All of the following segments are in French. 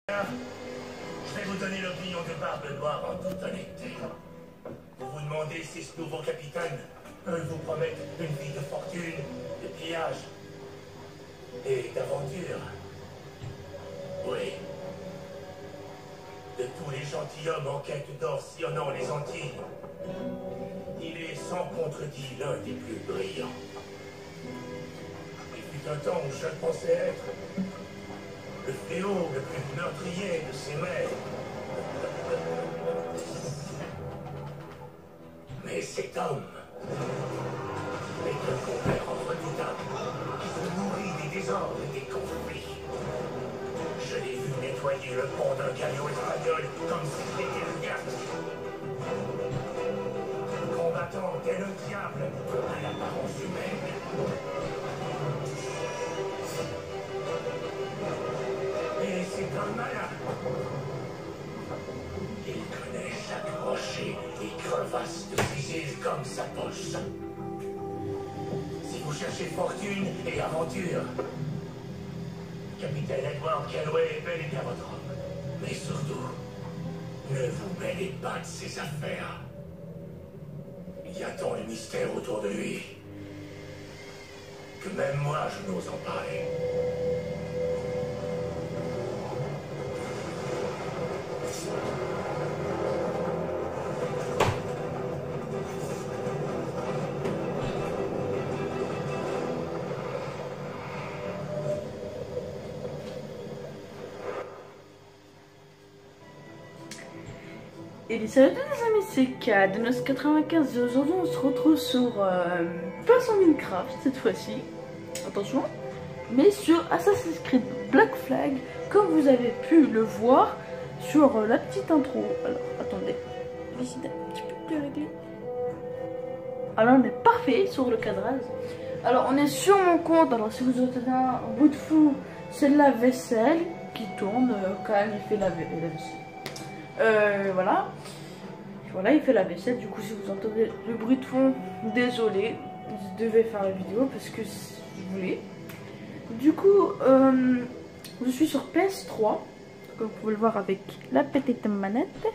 Je vais vous donner l'opinion de Barbe Noire en toute honnêteté. Vous vous demandez si ce nouveau capitaine peut vous promettre une vie de fortune, de pillage et d'aventure. Oui. De tous les gentilshommes en quête d'or sillonnant les Antilles, il est sans contredit l'un des plus brillants. Il fut un temps où je pensais être le fléau le plus meurtrier de ces mers. Mais cet homme est un compère redoutable qui se nourrit des désordres et des conflits. Je l'ai vu nettoyer le pont d'un camion espagnol comme si c'était le gars. Combattant tel un diable à l'apparence humaine. Et c'est un malin. Il connaît chaque rocher et crevasse de ses îles comme sa poche. Si vous cherchez fortune et aventure, Capitaine Edward Kenway est bel et bien votre homme. Mais surtout, ne vous mêlez pas de ses affaires. Il y a tant de mystères autour de lui que même moi je n'ose en parler. Et salut les amis, c'est K de 95 et aujourd'hui on se retrouve sur pas sur Minecraft cette fois-ci, attention, mais sur Assassin's Creed Black Flag, comme vous avez pu le voir sur la petite intro. Alors attendez, je vais essayer d'un petit peu plus régler. Alors on est parfait sur le cadrage. Alors on est sur mon compte, alors si vous entendez un bruit de fou, c'est de la vaisselle qui tourne quand il fait la vaisselle. Voilà, il fait la vaisselle. Du coup, si vous entendez le bruit de fond, désolé, je devais faire la vidéo parce que je voulais. Du coup, je suis sur PS3, comme vous pouvez le voir avec la petite manette.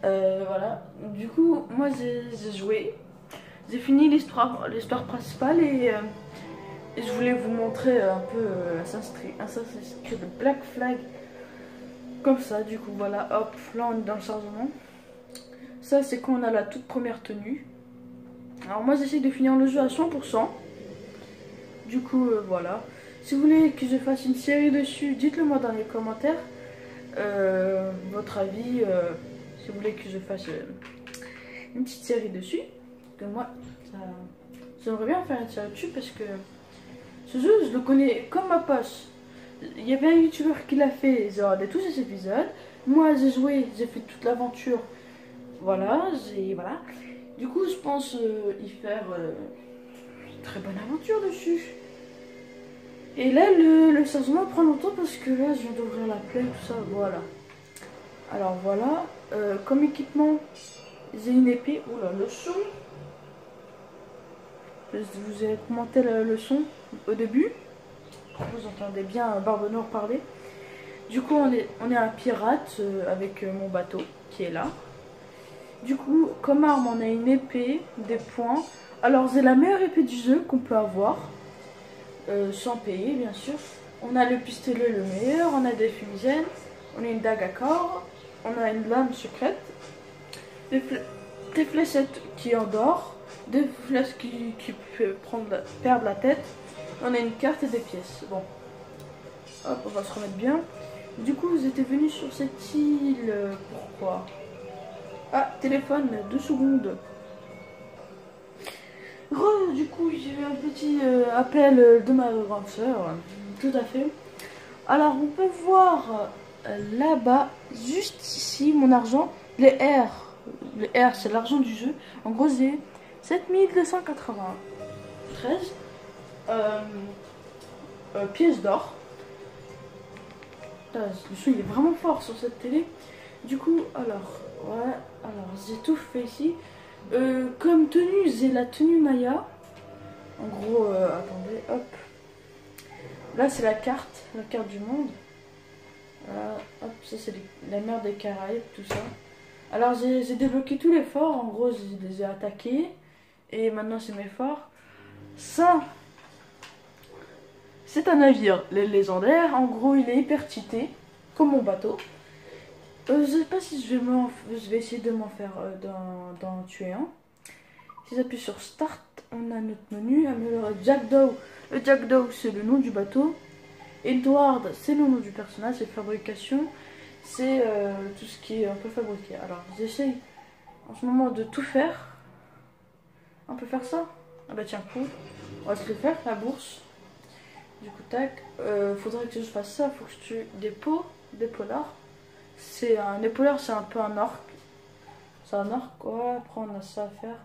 Voilà, du coup, moi j'ai joué, j'ai fini l'histoire principale et je voulais vous montrer un peu Assassin's Creed Black Flag. Comme ça, du coup, voilà, hop, là on est dans le chargement. Ça, c'est quand on a la toute première tenue. Alors, moi, j'essaie de finir le jeu à 100%. Du coup, voilà. Si vous voulez que je fasse une série dessus, dites-le moi dans les commentaires. Votre avis, si vous voulez que je fasse une petite série dessus. Que moi, j'aimerais bien faire une série dessus parce que ce jeu, je le connais comme ma poche. Il y avait un youtubeur qui l'a fait, j'ai regardé tous ces épisodes. Moi j'ai joué, j'ai fait toute l'aventure. Voilà, voilà. Du coup je pense y faire une très bonne aventure dessus. Et là le chargement prend longtemps parce que là je viens d'ouvrir la plaie, tout ça, voilà. Alors voilà, comme équipement, j'ai une épée. Oula, le son. Je vous ai commenté le son au début. Vous entendez bien Barbe Noire parler. Du coup on est un pirate avec mon bateau qui est là. Du coup comme arme on a une épée, des poings. Alors c'est la meilleure épée du jeu qu'on peut avoir, sans payer bien sûr. On a le pistolet le meilleur, on a des fumigènes, on a une dague à corps, on a une lame secrète, des fléchettes qui endort, des flèches qui peut perdre la tête. On a une carte et des pièces. Bon. Hop, on va se remettre bien. Du coup, vous étiez venu sur cette île. Pourquoi? Ah, téléphone, 2 secondes. Du coup, j'ai eu un petit appel de ma grande soeur. Tout à fait. Alors, on peut voir là-bas, juste ici, mon argent. Les R. Les R, c'est l'argent du jeu. En gros, j'ai 7293. Pièces d'or. Le son il est vraiment fort sur cette télé. Du coup, alors, ouais, alors j'ai tout fait ici. Comme tenue, j'ai la tenue Maya. En gros, attendez, hop. Là, c'est la carte du monde. Ça, c'est la mer des Caraïbes, tout ça. Alors, j'ai débloqué tous les forts. En gros, je les ai attaqués. Et maintenant, c'est mes forts. Ça, c'est un navire légendaire. En gros, il est hyper cheaté, comme mon bateau. Je sais pas si je vais essayer de m'en faire d'en tuer un. Si j'appuie sur Start, on a notre menu. Améliorer Jackdaw. Le Jackdaw, c'est le nom du bateau. Edward, c'est le nom du personnage. C'est fabrication. C'est tout ce qui est un peu fabriqué. Alors, j'essaye en ce moment de tout faire. On peut faire ça. Ah bah tiens, cool. On va se le faire, la bourse. Du coup, tac. Faudrait que je fasse ça. Faut que je tue des pots, des polars. C'est un épauleur, c'est un peu un orc. C'est un orc, quoi. Après, on a ça à faire.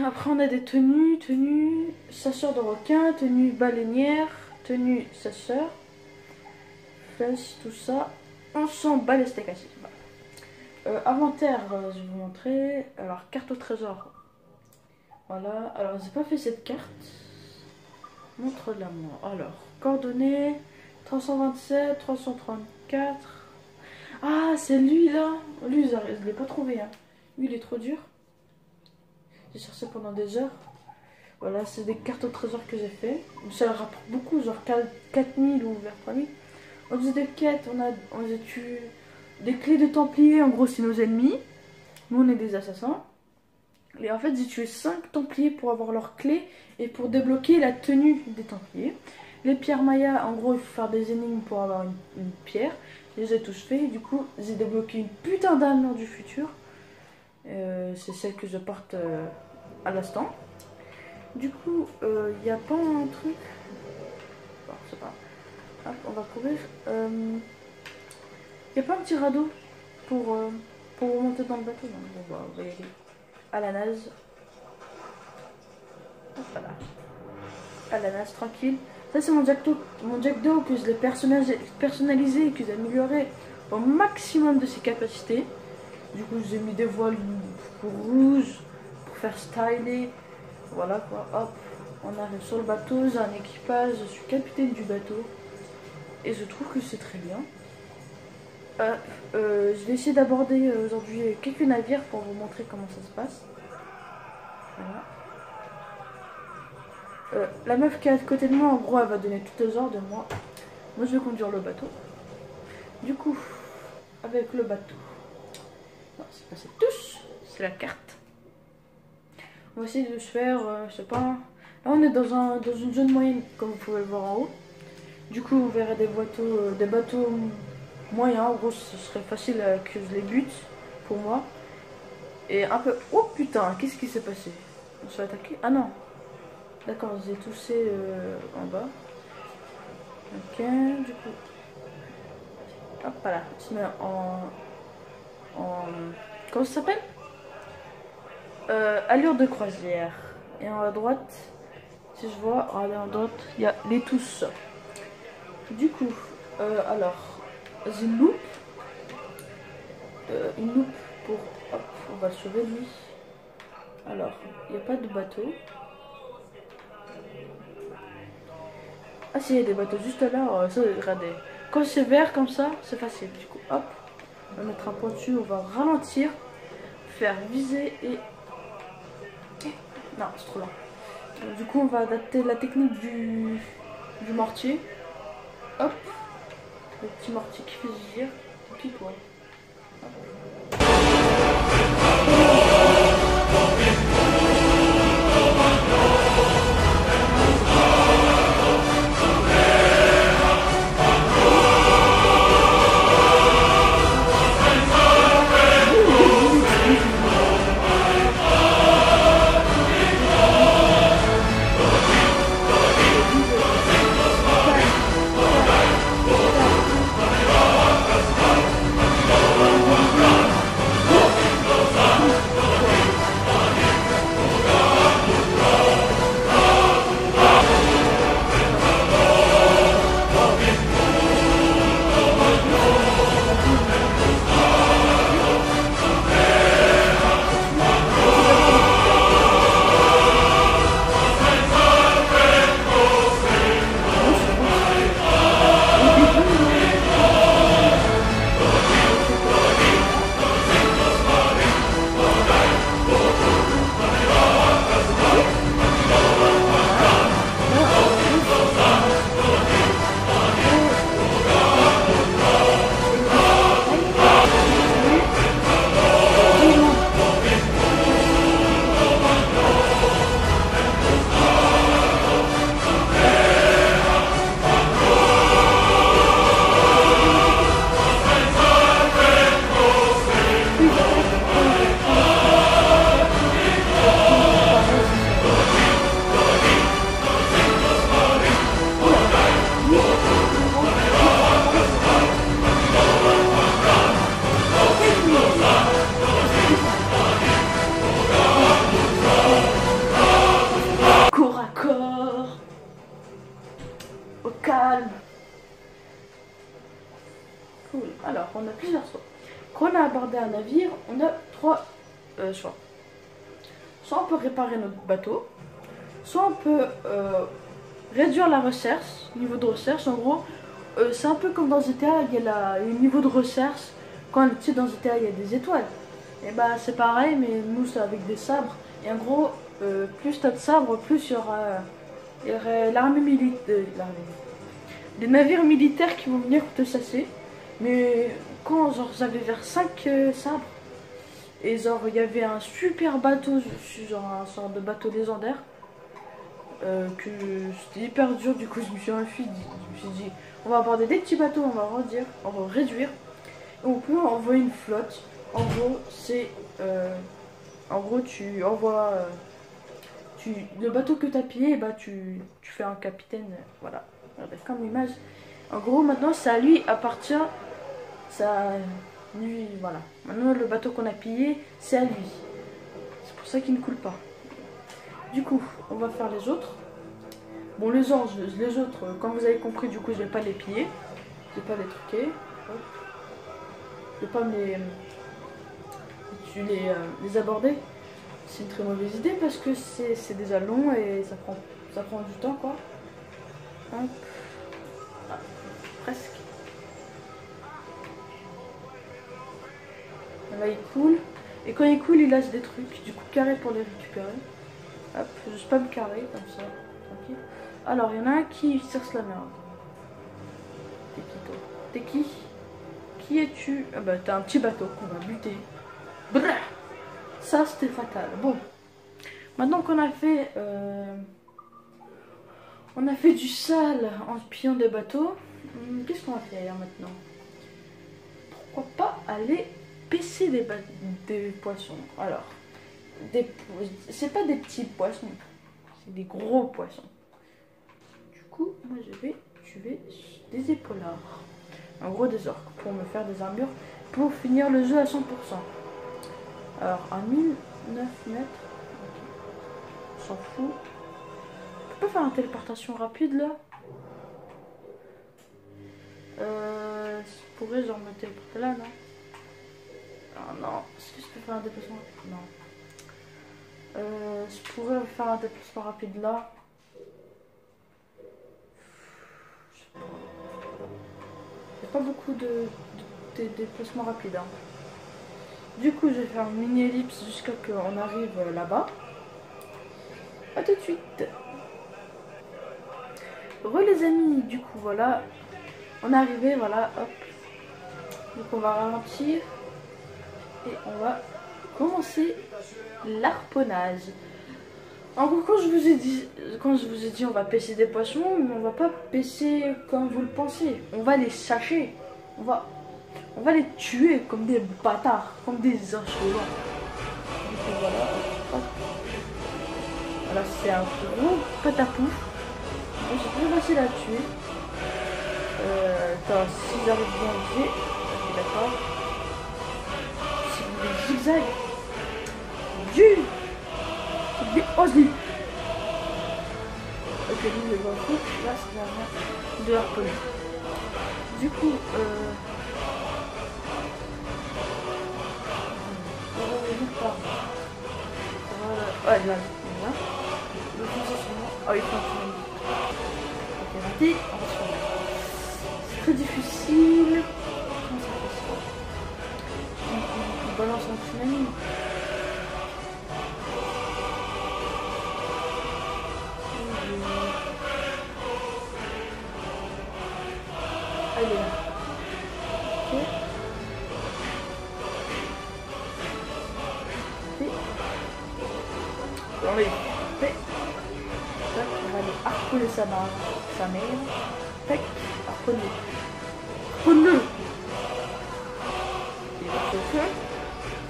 Après, on a des tenues. Chasseur de requin, tenue baleinière, tenue chasseur. Flèche, tout ça. On s'en bat les steaks assis. Inventaire, je vais vous montrer. Alors, carte au trésor. Voilà. Alors, j'ai pas fait cette carte. Montre-la moi. Alors, coordonnées 327, 334. Ah, c'est lui là. Lui, je l'ai pas trouvé. Hein. Lui, il est trop dur. J'ai cherché pendant des heures. Voilà, c'est des cartes au trésor que j'ai fait. Ça rapporte beaucoup, genre 4000 ou vers 3000. On faisait des quêtes, on a tué des clés de Templiers. En gros, c'est nos ennemis. Nous, on est des assassins. Et en fait, j'ai tué 5 Templiers pour avoir leurs clés et pour débloquer la tenue des Templiers. Les pierres Maya, en gros, il faut faire des énigmes pour avoir une pierre. Je les ai tous faits. Du coup, j'ai débloqué une putain d'armure du futur. C'est celle que je porte à l'instant. Du coup, il n'y a pas un truc. Bon, c'est pas. Hop, on va courir. Il n'y a pas un petit radeau pour remonter dans le bateau. Non, on va y aller à la nage. Hop là. À la nage, tranquille. Ça, c'est mon Jackdaw que je l'ai personnalisé et que j'ai amélioré au maximum de ses capacités. Du coup, j'ai mis des voiles rouges pour faire styler. Voilà quoi, hop. On arrive sur le bateau, j'ai un équipage, je suis capitaine du bateau. Et je trouve que c'est très bien. Je vais essayer d'aborder aujourd'hui quelques navires pour vous montrer comment ça se passe. Voilà. La meuf qui est à côté de moi, en gros, elle va donner toutes les ordres de moi. Moi, je vais conduire le bateau. Du coup, avec le bateau. Non, c'est pas cette touche, c'est la carte. On va essayer de se faire, je sais pas. Là, on est dans une zone moyenne, comme vous pouvez le voir en haut. Du coup, vous verrez des bateaux moyens. En gros, ce serait facile que je les bute pour moi. Et un peu. Oh putain, qu'est-ce qui s'est passé? On se fait attaquer? Ah non. D'accord, j'ai touché en bas. Ok, du coup. Hop, voilà. On se met en comment ça s'appelle? Allure de croisière. Et à droite, si je vois, regardez à droite, il y a les tous. Du coup, alors, j'ai une loupe. Une loupe pour. Hop, on va le sauver lui. Alors, il n'y a pas de bateau. Ah si, il y a des bateaux juste là, ça, regardez. Quand c'est vert comme ça, c'est facile. Du coup, hop, on va mettre un point dessus, on va ralentir, faire viser et... Non, c'est trop lent. Du coup, on va adapter la technique du mortier. Hop, le petit mortier qui fait gire, pile poil. cool. Alors, on a plusieurs choix. Quand on a abordé un navire, on a trois choix. Soit on peut réparer notre bateau, soit on peut réduire la recherche, niveau de recherche. En gros, c'est un peu comme dans GTA, il y a le niveau de recherche. Quand tu sais, dans GTA, il y a des étoiles. Et bah, c'est pareil, mais nous, c'est avec des sabres. Et en gros, plus tu as de sabres, plus il y aura l'armée militaire. Des navires militaires qui vont venir te chasser. Mais quand genre j'avais vers 5 sabres, et genre il y avait un super bateau, genre un sort de bateau légendaire, que c'était hyper dur, du coup je me suis dit, on va aborder des petits bateaux, on va réduire, et on peut envoyer une flotte. En gros c'est, en gros tu envoies, le bateau que tu as pillé, bah tu fais un capitaine, voilà, comme l'image. En gros maintenant ça lui appartient, ça lui, voilà. Maintenant le bateau qu'on a pillé, c'est à lui. C'est pour ça qu'il ne coule pas. Du coup, on va faire les autres. Bon, les autres, comme vous avez compris, du coup, je vais pas les piller. Je vais pas les truquer. Hop. Je vais pas les aborder. C'est une très mauvaise idée parce que c'est déjà long et ça prend du temps, quoi. Hop. Ah, presque. Là il coule. Et quand il coule, il lâche des trucs. Du coup, carré pour les récupérer. Hop, je spam carré comme ça. Tranquille. Alors, il y en a un qui cherche la merde. T'es qui toi? T'es qui? Qui es-tu? Ah bah, t'as un petit bateau qu'on va buter. Brrr. Ça, c'était fatal. Bon. Maintenant qu'on a fait... on a fait du sale en pillant des bateaux. Qu'est-ce qu'on va faire maintenant? Pourquoi pas aller pêcher des poissons? Alors, c'est pas des petits poissons, c'est des gros poissons. Du coup, moi je vais tuer des épaulards. En gros, des orques pour me faire des armures pour finir le jeu à 100%. Alors, à 1009 mètres, okay. On s'en fout. On peut pas faire une téléportation rapide là? Je pourrais genre me téléporter là, non? Ah non, est-ce que je peux faire un déplacement rapide? Non. Je pourrais faire un déplacement rapide là. Il n'y a pas beaucoup de déplacements rapides. Hein. Du coup, je vais faire une mini ellipse jusqu'à ce qu'on arrive là-bas. A tout de suite. Les amis, du coup, voilà. On est arrivé, voilà, hop. Donc on va ralentir. Et on va commencer l'harponnage. En gros, quand je vous ai dit on va pêcher des poissons, mais on va pas pêcher comme vous le pensez. On va les chasser. On va les tuer comme des bâtards, comme des insolents. Du coup, voilà. Hop. Voilà, c'est un gros patapouf. C'est très facile à tuer. Si j'arrive bien à viser, ok, d'accord. Zigzag oh je l'ai. Ok, lui je vois fou. Là c'est la merde de harponner. Du coup on va revenir par ouais là. Le fond c'est sur moi. Oh il faut un tunnel. Ok raté. On va se faire. C'est très difficile. Comment ça fait ça? On balance un tunnel. Elle est là. Ok. On va y tac. On va aller harponner sa mère. Tac. Harponner. Harponne-le. Et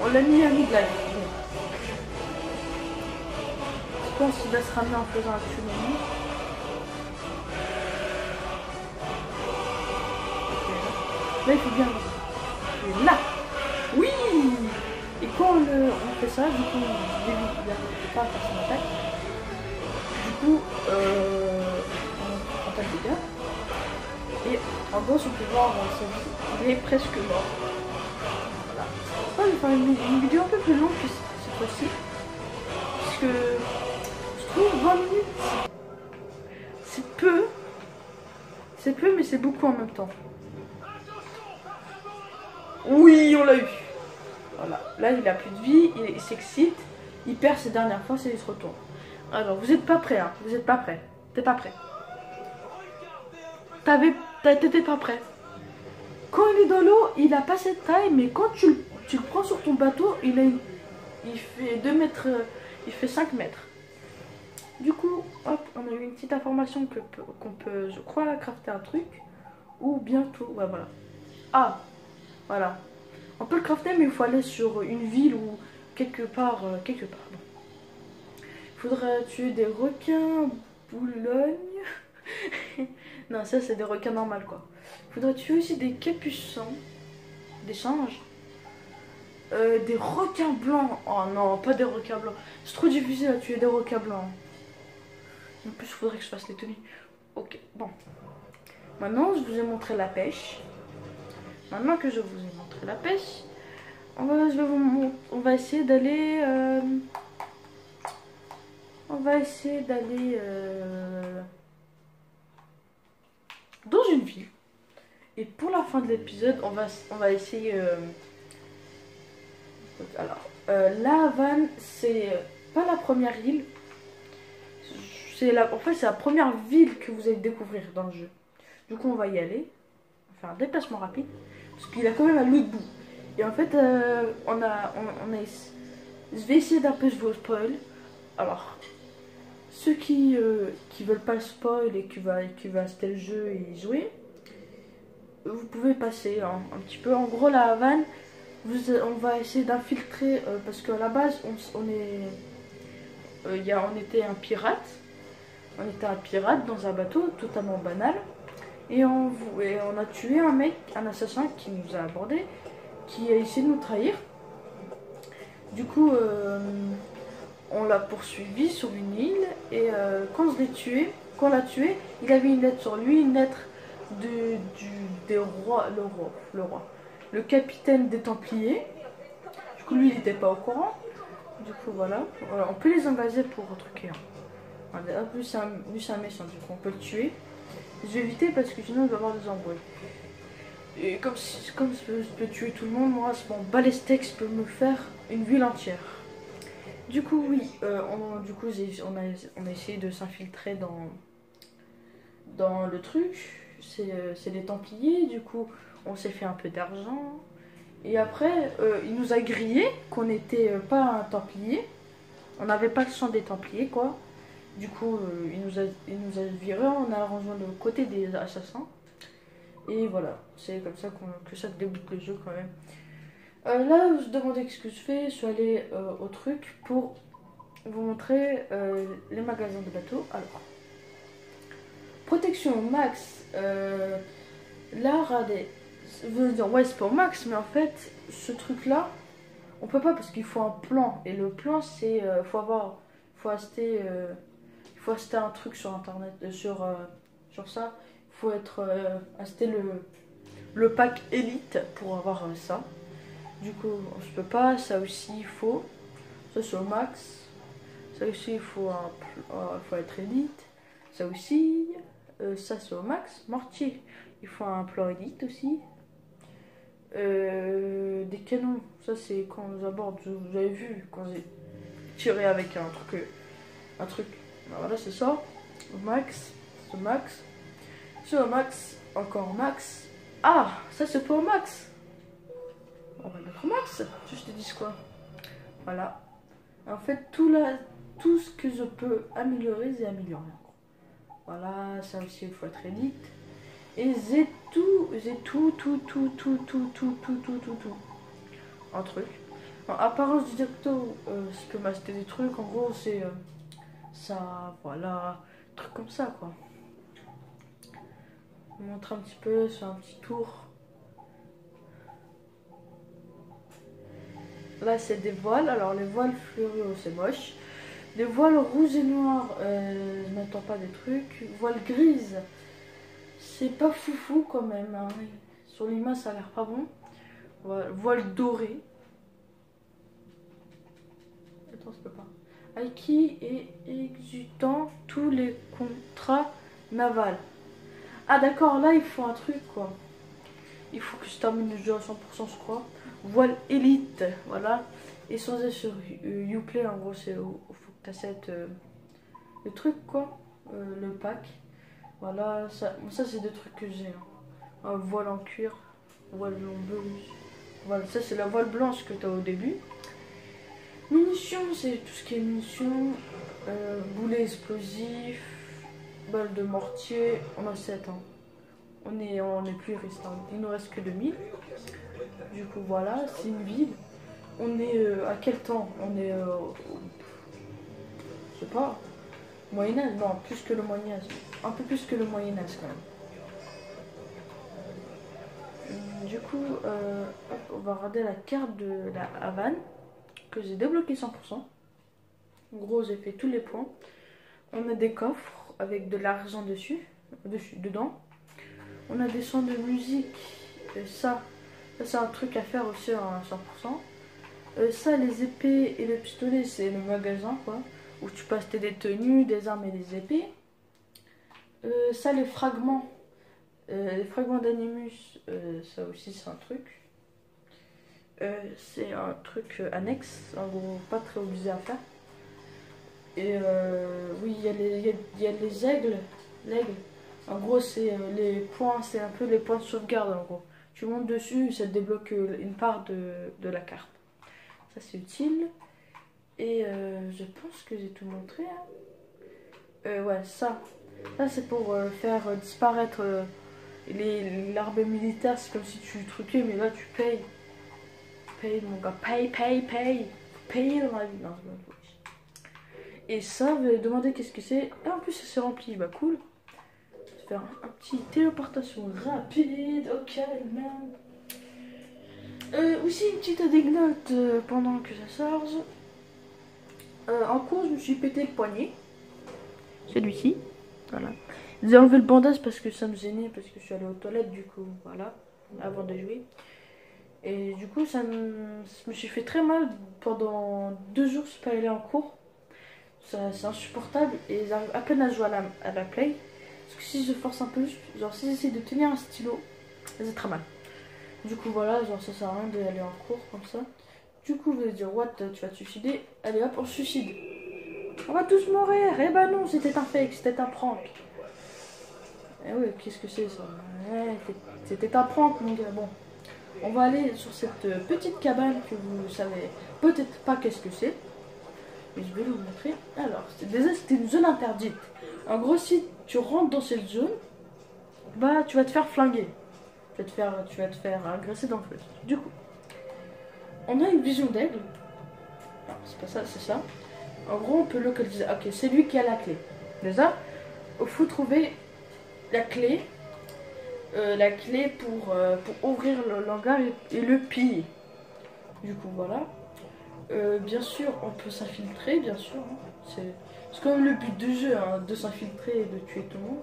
on l'a mis à mid-life. Je pense qu'il va se ramener en faisant un tunnel. Là, il faut bien. Et là. Oui. Et quand on fait ça, du coup, il n'arrive pas à faire son attaque. Du coup, on prend pas de dégâts. Et en gros, on peut voir sa vie. Il est presque mort. Voilà. Je vais faire une vidéo un peu plus longue que cette fois-ci. Parce que je trouve 20 minutes, c'est peu. C'est peu, mais c'est beaucoup en même temps. Oui, on l'a eu. Voilà. Là, il a plus de vie, il s'excite, il perd ses dernières forces et il se retourne. Alors, vous n'êtes pas prêts, hein. Vous n'êtes pas prêts. T'es pas prêt. T'étais pas prêt. Quand il est dans l'eau, il a pas cette taille, mais quand tu le prends sur ton bateau, il fait 2 mètres, il fait 5 mètres. Du coup, hop, on a eu une petite information qu'on peut, je crois, crafter un truc. Ou bientôt, ouais, voilà. Ah, voilà. On peut le crafter, mais il faut aller sur une ville ou quelque part. Bon. Il faudrait tuer des requins boulogne. Non, ça c'est des requins normaux quoi. Il faudrait tuer aussi des capucins, des singes, des requins blancs. Oh non, pas des requins blancs. C'est trop difficile à tuer des requins blancs. En plus, il faudrait que je fasse les tenues. Ok, bon. Maintenant, je vous ai montré la pêche. Maintenant que je vous ai montré la pêche, on va essayer d'aller... dans une ville. Et pour la fin de l'épisode, on va essayer... Alors, La Havane, c'est pas la première île. En fait, c'est la première ville que vous allez découvrir dans le jeu. Du coup, on va y aller. On va faire un déplacement rapide. Parce qu'il a quand même à l'autre bout. Et en fait, je vais essayer d'un peu vous spoil. Alors, ceux qui veulent pas le spoil et qui va acheter le jeu et y jouer, vous pouvez passer hein, un petit peu. En gros, la Havane, on va essayer d'infiltrer parce qu'à la base, on était un pirate. On était un pirate dans un bateau totalement banal. Et on a tué un mec, un assassin qui nous a abordé, qui a essayé de nous trahir. Du coup, on l'a poursuivi sur une île. Et quand on l'a tué, il avait une lettre sur lui, une lettre des rois, le capitaine des Templiers. Du coup, lui, il n'était pas au courant. Du coup, voilà. On peut les engager pour truquer. Hein. Lui, c'est un méchant, du coup, on peut le tuer. Je vais éviter parce que sinon il va y avoir des embrouilles. Et comme je peux tuer tout le monde, moi, mon balestek, je peux me faire une ville entière. Du coup, oui, on a essayé de s'infiltrer dans le truc. C'est les Templiers, du coup, on s'est fait un peu d'argent. Et après, il nous a grillé qu'on n'était pas un Templier. On n'avait pas le sang des Templiers, quoi. Du coup, il nous a viré, on a rejoint le côté des assassins. Et voilà, c'est comme ça que ça débute le jeu quand même. Là, vous demandez ce que je fais, je suis allée au truc pour vous montrer les magasins de bateaux. Alors, protection max, là, regardez, vous allez dire, ouais, c'est pas au max, mais en fait, ce truc-là, on peut pas parce qu'il faut un plan. Et le plan, c'est, faut acheter un truc sur internet, sur ça. Il faut acheter le pack élite pour avoir ça. Du coup, je peux pas. Ça aussi, il faut. Ça, c'est au max. Ça aussi, il faut être élite. Ça aussi. Ça, c'est au max. Mortier. Il faut un plan élite aussi. Des canons. Ça, c'est quand on aborde. Vous avez vu quand j'ai tiré avec un truc. Voilà, c'est ça. Au max. C'est au max. C'est au max. Encore max. Ah, ça c'est pas au max. On va mettre au max. Je te dis quoi. Voilà. En fait, tout ce que je peux améliorer, j'ai amélioré. Voilà, ça aussi, il faut être élite. Et j'ai tout. Un truc. En apparence du directeur, je peux m'acheter des trucs. En gros, c'est ça, voilà. Truc comme ça, quoi. Je vous montre un petit peu, c'est un petit tour. Là, c'est des voiles. Alors, les voiles fluo, c'est moche. Les voiles rouges et noirs, je n'attends pas des trucs. Voiles grises, C'est pas foufou quand même. Hein. Sur l'image, ça a l'air pas bon. Voilà, voile doré. Attends, ça peut pas. Aiki et exutant tous les contrats navals. Ah d'accord, là il faut un truc quoi. Il faut que je termine le jeu à 100% je crois. Voile élite, voilà. Et sans être sur Uplay, en gros c'est où faut que tu achètes le truc quoi. Le pack. Voilà, ça c'est des trucs que j'ai. Hein. Un voile en cuir, voile en bleu. Voilà, ça c'est la voile blanche que tu as au début. Munitions, c'est tout ce qui est munitions. Boulets explosifs, balles de mortier. On a 7 ans. On est plus restant. Il nous reste que 2000. Du coup voilà, c'est une ville. On est à quel temps? On est je sais pas. Moyen-Âge? Non, plus que le Moyen-Âge. Un peu plus que le Moyen-Âge quand même. Du coup, hop, on va regarder la carte de la Havane que j'ai débloqué 100%. En gros, j'ai fait tous les points. On a des coffres avec de l'argent dedans. On a des sons de musique. Ça c'est un truc à faire aussi à 100%. Ça, les épées et le pistolet, c'est le magasin quoi. Où tu peux acheter des tenues, des armes et des épées. Ça, les fragments d'Animus, ça aussi c'est un truc. C'est un truc annexe, en gros pas très obligé à faire. Et oui, il y a les aigles. L'aigle, en gros c'est les points, c'est un peu les points de sauvegarde en gros. Tu montes dessus, ça te débloque une part de la carte. Ça c'est utile. Et je pense que j'ai tout montré. Hein. Ouais, ça c'est pour faire disparaître l'arme militaire. C'est comme si tu truquais, mais là tu payes. Paye mon gars, paye. Payer dans la vie. Non, c'est pas possible. Et ça, vous allez demander qu'est-ce que c'est. Et en plus, ça s'est rempli. Bah cool. Je vais faire un petit téléportation rapide. Ok, merde. Aussi une petite anecdote pendant que ça charge. En cours, je me suis pété le poignet. Celui-ci. Voilà. J'ai enlevé le bandage parce que ça me gênait, parce que je suis allée aux toilettes du coup. Voilà. Avant de jouer. Et du coup, je me suis fait très mal pendant 2 jours, je suis pas allée en cours. C'est insupportable et j'arrive à peine à jouer à la play. Parce que si je force un peu, genre si j'essaie de tenir un stylo, ça fait très mal. Du coup, voilà, genre ça sert à rien d'aller en cours comme ça. Du coup, vous allez dire, what, tu vas te suicider? Allez hop, on se suicide. On va tous mourir. Eh ben non, c'était un fake, c'était un prank. Eh oui, qu'est-ce que c'est ça? Ouais, c'était un prank, mon gars. Bon. On va aller sur cette petite cabane que vous savez peut-être pas qu'est-ce que c'est. Mais je vais vous montrer. Alors, c'était une zone interdite. En gros, si tu rentres dans cette zone, bah tu vas te faire flinguer. Tu vas te faire agresser dans le feu. Du coup, on a une vision d'aigle. Non, c'est pas ça, c'est ça. En gros, on peut localiser. Ok, c'est lui qui a la clé. Déjà, il faut trouver la clé. Pour ouvrir le hangar et le piller. Du coup, voilà. Bien sûr, on peut s'infiltrer, bien sûr. Hein. C'est quand même le but du jeu, hein, de s'infiltrer et de tuer tout le monde.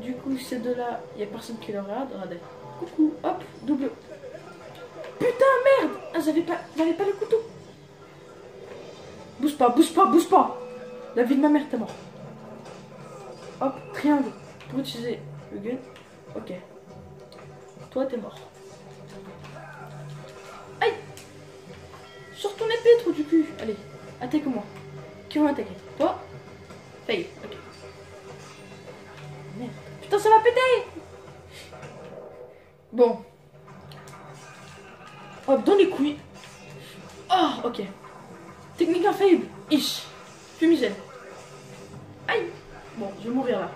Du coup, ces deux-là, il n'y a personne qui le regarde. Regardez. Coucou, hop, double. Putain, merde! Ah, j'avais pas le couteau. Bouge pas. La vie de ma mère, t'es mort. Hop, triangle. Pour utiliser le gun. Ok. Toi, t'es mort. Aïe! Sors ton épée, trou du cul. Allez, attaque-moi. Qui va attaquer? Toi? Fail. Ok. Merde. Putain, ça va péter! Bon. Hop, dans les couilles. Oh, ok. Technique infaillible. Ish. Fumigène. Aïe! Bon, je vais mourir là.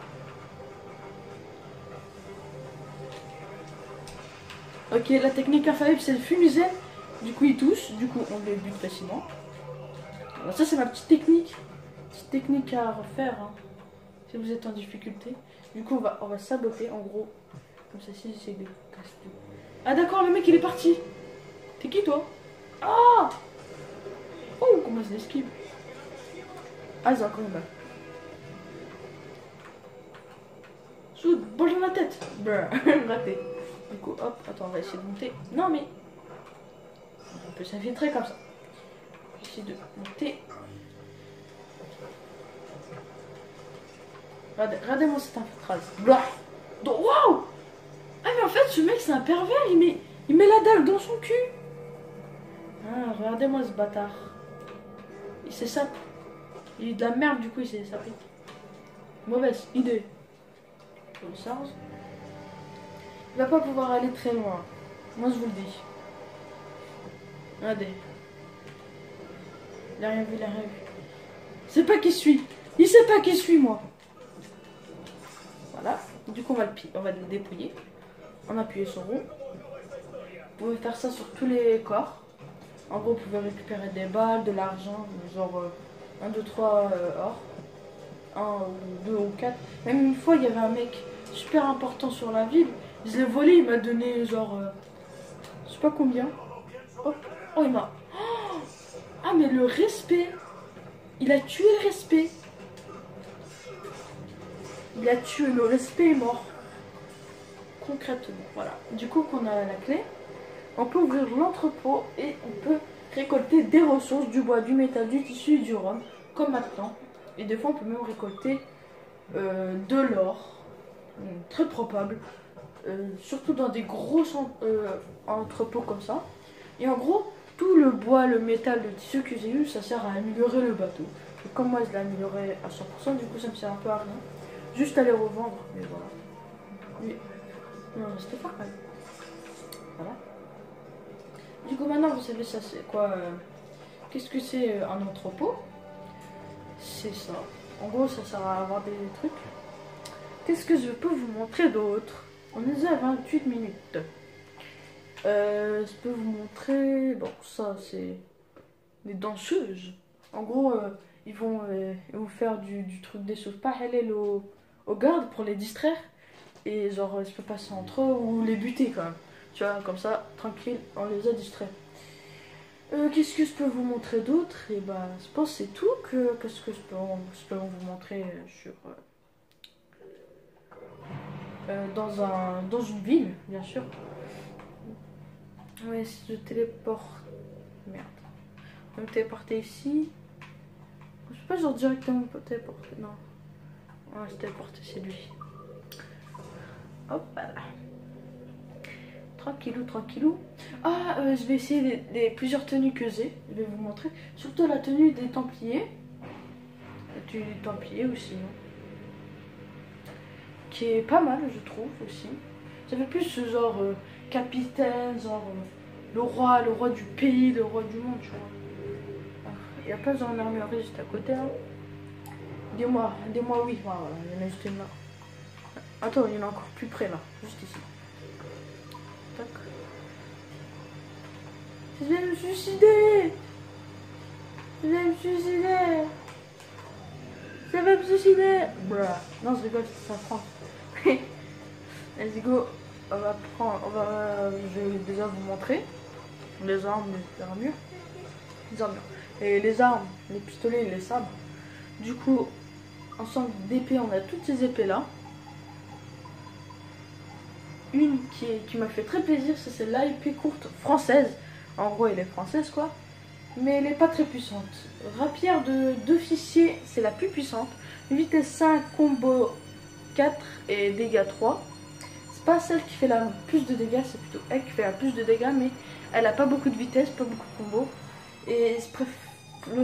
Ok, la technique infaillible, c'est le fumigène. Du coup, il touche. Du coup, on le bute facilement. Alors, ça, c'est ma petite technique. Petite technique à refaire. Hein, si vous êtes en difficulté. Du coup, on va saboter en gros. Comme ça, si j'essaie de casser tout. Ah, d'accord, le mec, il est parti. T'es qui, toi? Ah! Oh, comment je l'esquive? Ah, j'ai encore une balle. Balle dans la tête. Brr, raté. Du coup, hop, attends, on va essayer de monter. Non, mais on peut s'infiltrer comme ça. Je vais essayer de monter. Regardez-moi cette infiltration. Waouh! Ah, mais en fait, ce mec, c'est un pervers. Il met la dalle dans son cul. Ah, regardez-moi ce bâtard. Il s'essape. Il est de la merde, du coup, il s'est sapé. Mauvaise idée. Comme ça. Il va pas pouvoir aller très loin. Moi, je vous le dis. Regardez. Il a rien vu, il a rien vu. Il sait pas qui suis. Il sait pas qui suis, moi. Voilà. Du coup, on va le dépouiller. On appuie sur rond. Vous pouvez faire ça sur tous les corps. En gros, vous pouvez récupérer des balles, de l'argent, genre 1, 2, 3 or. 1 ou 2 ou 4. Même une fois, il y avait un mec super important sur la ville. Je l'ai volé, il m'a donné genre... je sais pas combien. Hop. Oh, il m'a... Oh, ah, mais le respect. Il a tué le respect. Il a tué le respect est mort. Concrètement, voilà. Du coup, qu'on a la clé, on peut ouvrir l'entrepôt et on peut récolter des ressources, du bois, du métal, du tissu et du rhum, comme maintenant. Et des fois, on peut même récolter de l'or, très probable, surtout dans des gros entrepôts comme ça. Et en gros, tout le bois, le métal, le tissu que j'ai eu, ça sert à améliorer le bateau. Et comme moi, je l'ai amélioré à 100%, du coup, ça me sert un peu à rien. Juste à les revendre, mais voilà. Mais... non, c'était pas mal. Voilà. Du coup, maintenant, vous savez ça, c'est quoi qu'est-ce que c'est un entrepôt? C'est ça. En gros, ça sert à avoir des trucs. Qu'est-ce que je peux vous montrer d'autre? On est à 28 minutes. Je peux vous montrer... bon, ça, c'est des danseuses. En gros, ils vont faire du truc des choses pas halal aux gardes pour les distraire. Et genre, je peux passer entre eux ou les buter quand même. Tu vois, comme ça, tranquille, on les a distraits. Qu'est-ce que je peux vous montrer d'autre? Et bah, je pense que c'est tout. Qu'est-ce que je peux vous montrer sur... dans une ville, bien sûr. Ouais, si je téléporte... merde. Je vais me téléporter ici. Je peux pas genre directement me téléporter, non. On va se téléporter, c'est lui. Hop là. Tranquillou, tranquillou. Ah, je vais essayer les plusieurs tenues que j'ai. Je vais vous montrer. Surtout la tenue des Templiers. La tenue des Templiers aussi. Hein. Qui est pas mal, je trouve aussi. Ça fait plus ce genre capitaine, genre le roi du pays, le roi du monde, tu vois. Il n'y a pas genre armurerie juste à côté. Hein. Dis-moi oui. Voilà, il y en a juste une là. Attends, il y en a encore plus près là, juste ici. Tac. Je vais me suicider. Je vais me suicider. Je vais me suicider. Bruh. Non, je rigole, ça prend. Let's go. Je vais déjà vous montrer les armes, les armures. Les armures. Et les armes, les pistolets et les sabres. Du coup, ensemble d'épées, on a toutes ces épées là. Une qui m'a fait très plaisir, c'est celle-là, épée courte française. En gros, elle est française quoi. Mais elle n'est pas très puissante. Rapière d'officier, c'est la plus puissante. Vitesse 5, combo 4 et dégâts 3. C'est pas celle qui fait la plus de dégâts, c'est plutôt elle qui fait la plus de dégâts, mais elle a pas beaucoup de vitesse, pas beaucoup de combo. Et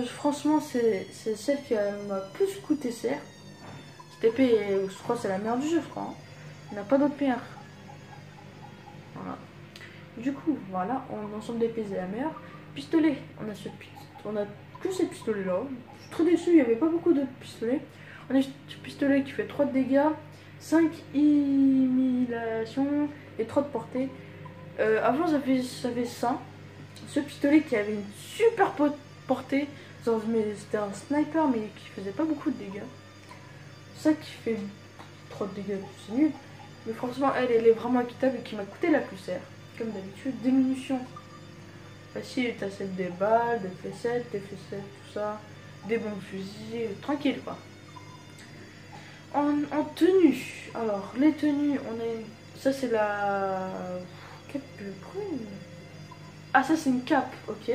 franchement, c'est celle qui m'a plus coûté cher. Cette épée, je crois c'est la meilleure du jeu, je crois. Hein. Il n'y a pas d'autre meilleure. Voilà. Du coup, voilà, l'ensemble d'épées est la meilleure. Pistolet, on a que ces pistolets là. Je suis très déçu, il n'y avait pas beaucoup de pistolets. On a ce pistolet qui fait 3 de dégâts, 5 immolations et 3 de portée. Avant j'avais ça. Ce pistolet qui avait une super portée. C'était un sniper mais qui faisait pas beaucoup de dégâts. Ça qui fait 3 de dégâts, c'est nul. Mais franchement elle est vraiment équitable et qui m'a coûté la plus chère. Comme d'habitude, des munitions. Facile, t'as celle des balles, des fléchettes, tout ça. Des bombes fusils, tranquille quoi. En tenue. Alors, les tenues, on a une... Ça, c'est la... Cape brune. Ah, ça, c'est une cape, ok.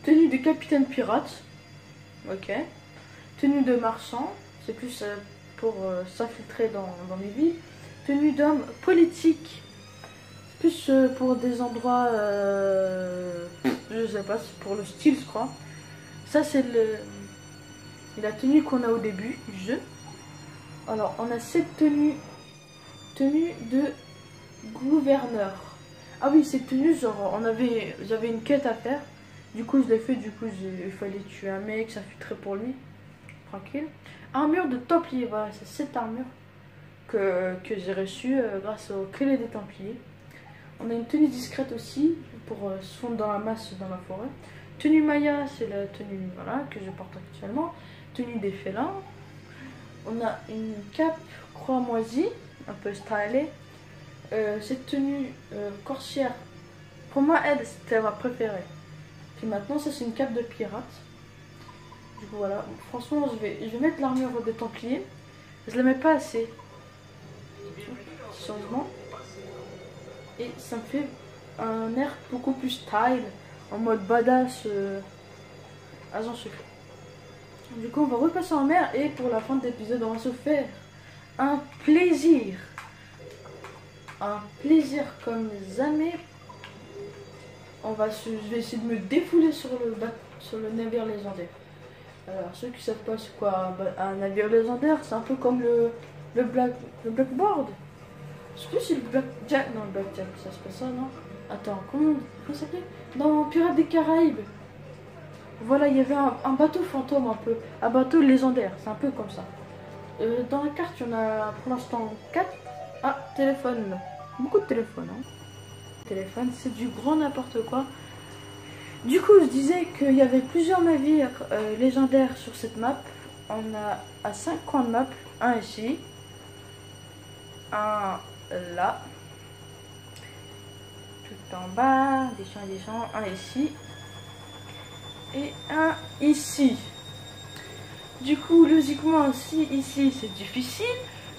Tenue de capitaine pirate. Ok. Tenue de marchand. C'est plus pour s'infiltrer dans les villes. Tenue d'homme politique. Plus pour des endroits... je sais pas, c'est pour le style, je crois. Ça, c'est la tenue qu'on a au début du jeu. Alors, on a cette tenue de gouverneur. Ah oui, cette tenue, genre, j'avais une quête à faire. Du coup, je l'ai fait. Du coup, il fallait tuer un mec, ça fut très pour lui. Tranquille. Armure de Templier. Voilà, c'est cette armure que j'ai reçue grâce au Clé des Templiers. On a une tenue discrète aussi pour se fondre dans la masse dans la forêt. Tenue Maya, c'est la tenue voilà, que je porte actuellement. Tenue des félins. On a une cape croix moisie, un peu stylée. Cette tenue corsière, pour moi, elle, c'était ma préférée. Puis maintenant, ça, c'est une cape de pirate. Du coup, voilà. Franchement, je vais mettre l'armure des Templiers. Je la mets pas assez. Changement. Et ça me fait un air beaucoup plus style, en mode badass, agent secret. Du coup, on va repasser en mer et pour la fin de l'épisode, on va se faire un plaisir. Un plaisir comme jamais. Je vais essayer de me défouler sur le navire légendaire. Alors, ceux qui savent pas c'est quoi un navire légendaire, c'est un peu comme le Blackboard. Je sais plus si le Blackjack. Non, le Blackjack, ça se passe ça, non? Attends, comment ça s'appelait? Dans Pirates des Caraïbes. Voilà, il y avait un bateau fantôme un peu. Un bateau légendaire, c'est un peu comme ça. Dans la carte, il y en a pour l'instant 4. Ah, téléphone. Beaucoup de téléphones. Hein. Téléphone, c'est du grand n'importe quoi. Du coup, je disais qu'il y avait plusieurs navires légendaires sur cette map. On a à 5 coins de map. Un ici. Un là. Tout en bas. Des champs. Un ici. Et un ici. Du coup, logiquement, si ici c'est difficile,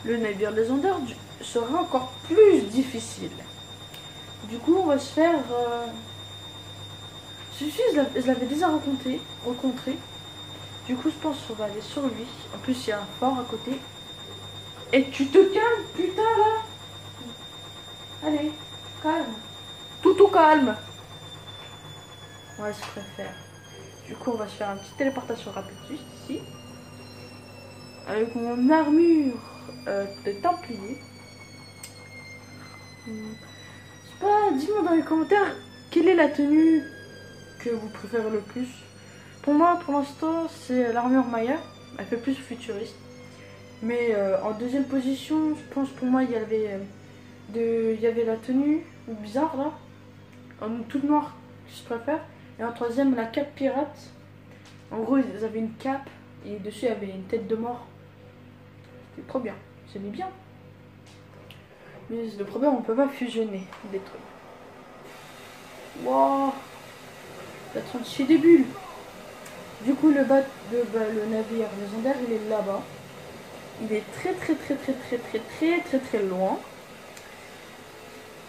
le navire légendaire sera encore plus difficile. Du coup, on va se faire... Celui-ci, je l'avais déjà rencontré. Du coup, je pense qu'on va aller sur lui. En plus, il y a un fort à côté. Et tu te calmes, putain, là. Allez, calme. Tout calme. Ouais, je préfère. Du coup, on va se faire une petite téléportation rapide juste ici. Avec mon armure de Templier. Je sais pas, dis-moi dans les commentaires quelle est la tenue que vous préférez le plus. Pour moi, pour l'instant, c'est l'armure Maya. Elle fait plus futuriste. Mais en deuxième position, je pense pour moi, il y avait la tenue bizarre là. En toute noire, que je préfère. Et en troisième, la cape pirate. En gros, ils avaient une cape et dessus, il y avait une tête de mort. C'est trop bien. J'aimais bien. Mais le problème, on peut pas fusionner des trucs. Wow. Il y a 36 des bulles. Du coup, le navire légendaire, il est là-bas. Il est très loin.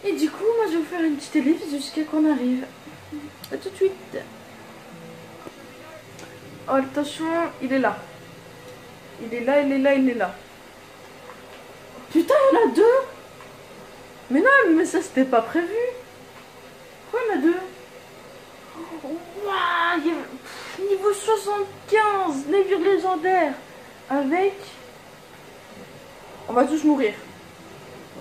Et du coup, moi, je vais vous faire une petite ellipse jusqu'à qu'on arrive. A tout de suite. Oh, attention, il est là. Il est là. Putain, il y en a 2. Mais non, mais ça, c'était pas prévu. Pourquoi il y en a 2? Waouh, niveau 75, navire légendaire. Avec... On va tous mourir.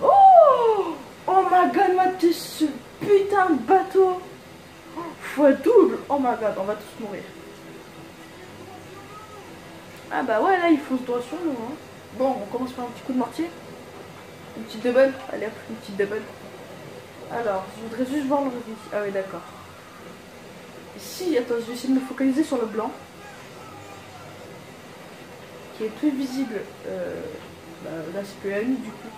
Oh my god, maté ce putain de bateau. Fois double. Oh my god, on va tous mourir. Ah bah ouais, là, il fonce droit sur nous. Hein. Bon, on commence par un petit coup de mortier. Une petite double. Allez hop, une petite double. Alors, je voudrais juste voir le revue. Ah oui, d'accord. Ici, attends, je vais essayer de me focaliser sur le blanc. Qui est plus visible. Là, c'est plus la nuit, du coup.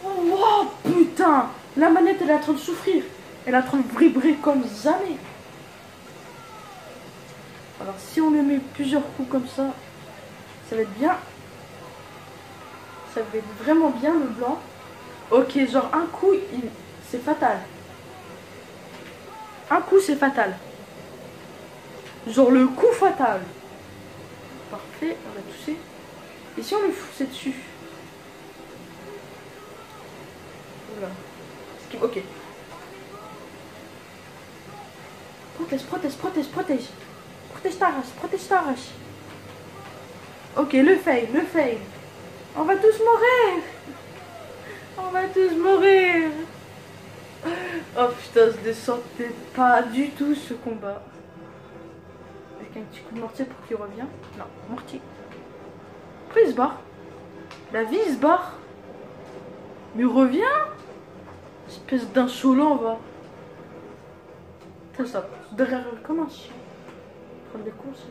Oh, wow, putain! La manette, elle est en train de souffrir. Elle est en train de vibrer comme jamais. Alors, si on le met plusieurs coups comme ça, ça va être bien. Ça va être vraiment bien le blanc. Ok, genre un coup, c'est fatal. Un coup, c'est fatal. Genre le coup fatal. Parfait, on va toucher. Et si on le foussait dessus? Oula. Ok. Protège, protège, protège, protège. Protège ta race, protège ta race. Ok, le fail, le fail. On va tous mourir. On va tous mourir. Oh putain, je ne sentais pas du tout ce combat. Avec un petit coup de mortier pour qu'il revienne. Non, mortier. Après il se barre. La vie il se barre. Mais reviens. Espèce d'insolent va. Putain ça. Derrière comme un chien. Prendre des cons aussi.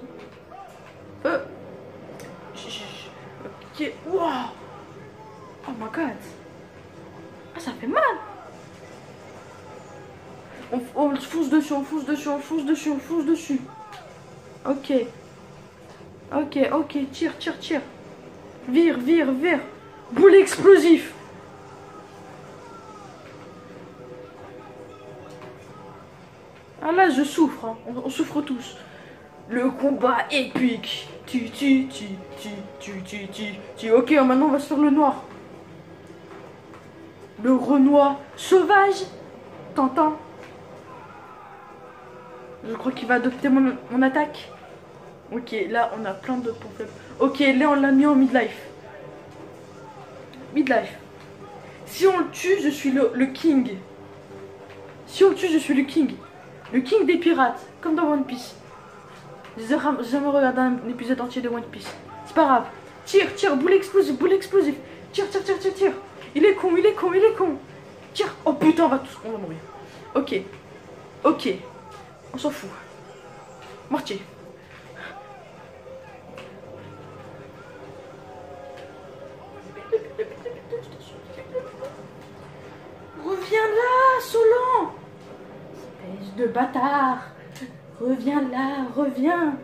Ok. Wow. Oh my god. Ah ça fait mal. On fonce dessus, on fonce dessus, on fonce dessus, on fonce dessus. Ok. Ok, ok, tire, tire, tire. Vire, vire, vire. Boulet explosif. Ah là, je souffre, hein. On souffre tous. Le combat épique. Tu. Ok, maintenant on va sur le noir. Le Renoir sauvage. T'entends? Je crois qu'il va adopter mon attaque. Ok, là on a plein de points faibles. Ok, là on l'a mis en midlife. Midlife. Si on le tue, je suis le king. Si on le tue, je suis le king. Le king des pirates. Comme dans One Piece. J'ai jamais regardé un épisode entier de One Piece. C'est pas grave. Tire, tire, boule explosif, boule explosif. Tire, tire, tire, tire, tire. Il est con, il est con, il est con. Tire. Oh putain, on va mourir. Ok. Ok. On s'en fout. Mortier. Reviens là, Solan. Espèce de bâtard. Reviens là, reviens.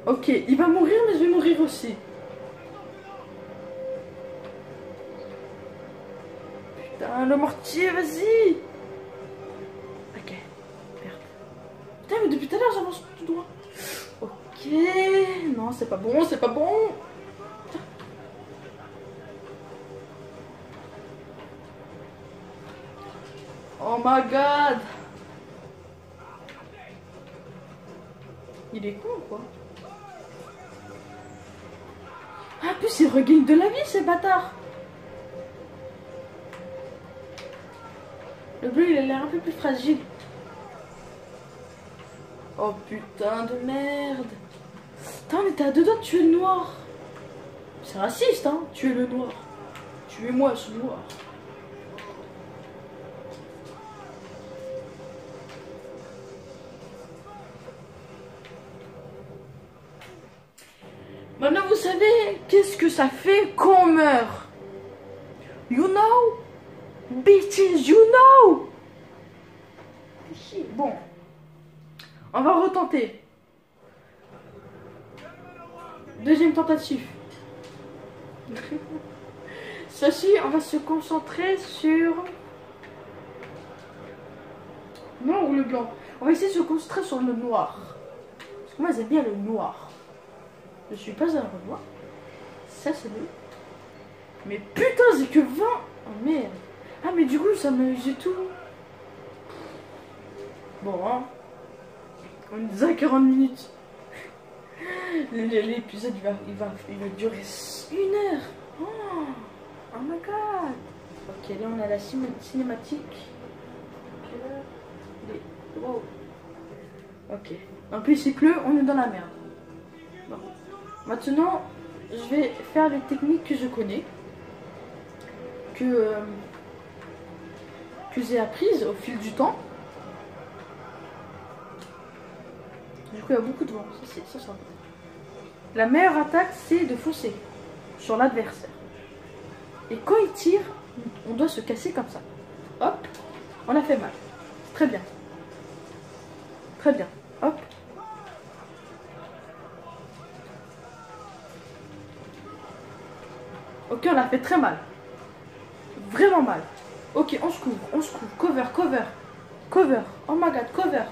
Ok, il va mourir, mais je vais mourir aussi. Putain, le mortier, vas-y. Ok, merde. Putain, mais depuis tout à l'heure, j'avance tout droit. Ok, non, c'est pas bon, c'est pas bon. Putain. Oh my god. Il est con quoi. Ah, en plus il regagne de la vie ces bâtards. Le bleu il a l'air un peu plus fragile. Oh putain de merde. Putain, on était à deux doigts de tuer le noir. C'est raciste hein, tuer le noir. Tuez-moi ce noir. Maintenant, vous savez qu'est-ce que ça fait quand on meurt? You know? Bitches, you know? Bon. On va retenter. Deuxième tentative. Ceci, on va se concentrer sur... Noir ou le blanc? On va essayer de se concentrer sur le noir. Parce que moi, j'aime bien le noir. Je suis pas un Renoir. Ça, c'est lui. Mais putain, c'est que 20. Oh merde. Ah, mais du coup, ça m'a usé tout. Bon, hein. On est déjà à 40 minutes. L'épisode, il va durer 1 heure. Oh my god. Ok, là, on a la cinématique. Wow. Ok. En plus, il pleut, on est dans la merde. Bon. Maintenant, je vais faire les techniques que je connais, que j'ai apprises au fil du temps. Du coup, il y a beaucoup de vent. Ça. La meilleure attaque, c'est de foncer sur l'adversaire. Et quand il tire, on doit se casser comme ça. Hop, on a fait mal. Très bien. Très bien. Hop. a fait très mal. Vraiment mal. Ok, on se couvre, on se couvre. Cover, cover. Cover. Oh my god, cover.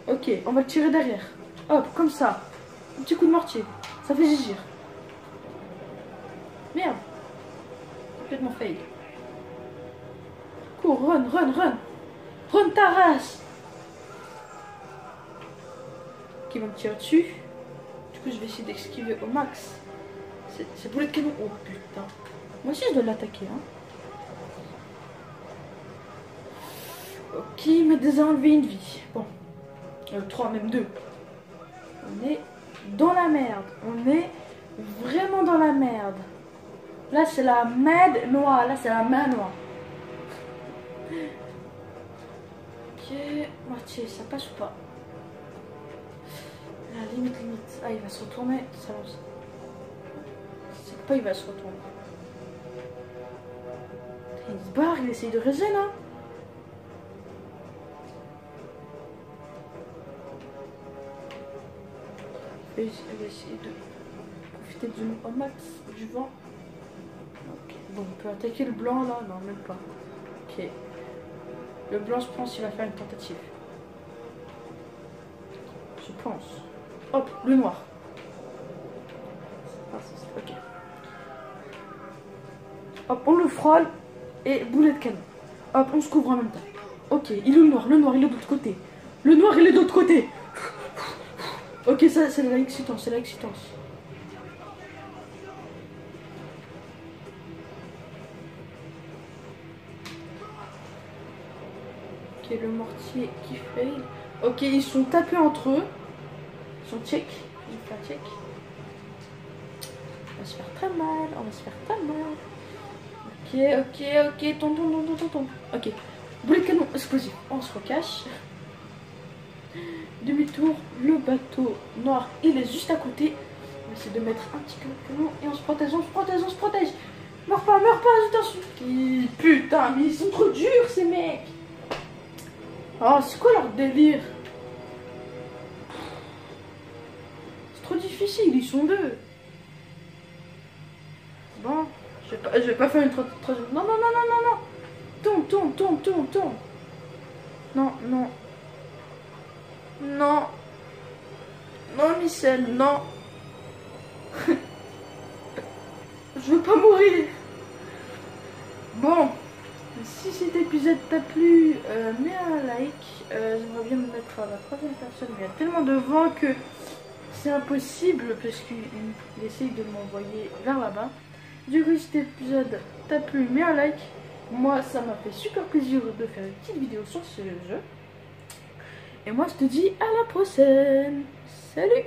Ok, on va le tirer derrière. Hop, comme ça. Un petit coup de mortier. Ça fait gigir. Merde. Complètement fail. Cours, run, run, run. Run ta race. Qui va me tirer dessus. Du coup, je vais essayer d'esquiver au max. C'est boulet de canon. Oh putain. Moi aussi, je dois l'attaquer. Hein. Ok, il m'a déjà enlevé une vie. Bon. 3, même 2. On est dans la merde. On est vraiment dans la merde. Là, c'est la merde noire. Là, c'est la main noire. Ok. Mortier, ça passe ou pas? La limite. Ah, il va se retourner. Ça lance. C'est pas, il va se retourner. Il se barre, il essaye de régénérer là. Et je vais essayer de profiter au max du vent. Ok, bon, on peut attaquer le blanc là. Non, même pas. Ok. Le blanc, je pense qu'il va faire une tentative. Je pense. Hop, le noir. Ok. Hop, on le frôle et boulet de canon. Hop, on se couvre en même temps. Ok, il est le noir il est de l'autre côté. Le noir, il est de l'autre côté. Ok, ça, c'est l'excitance, c'est l'excitance. Ok, le mortier qui fail. Ok, ils sont tapés entre eux. Ils sont check. Ils font check. On va se faire très mal, on va se faire très mal. Ok, tombe. Ok, boulet de canon explosif. On se recache. Demi-tour, le bateau noir, il est juste à côté. On va essayer de mettre un petit canon et on se protège, on se protège. Meurs pas, je t'en supplie. Putain, mais ils sont trop durs ces mecs. Oh, c'est quoi leur délire? C'est trop difficile, ils sont deux. Bon, je vais pas faire une troisième. Non. Tombe. Non, Michel, non. Je veux pas mourir. Bon, si cet épisode t'a plu, mets un like. J'aimerais bien me mettre à la troisième personne, mais il y a tellement de vent que c'est impossible parce qu'il essaye de m'envoyer vers là-bas. Du coup, si cet épisode t'a plu, mets un like. Moi, ça m'a fait super plaisir de faire une petite vidéo sur ce jeu. Et moi, je te dis à la prochaine. Salut!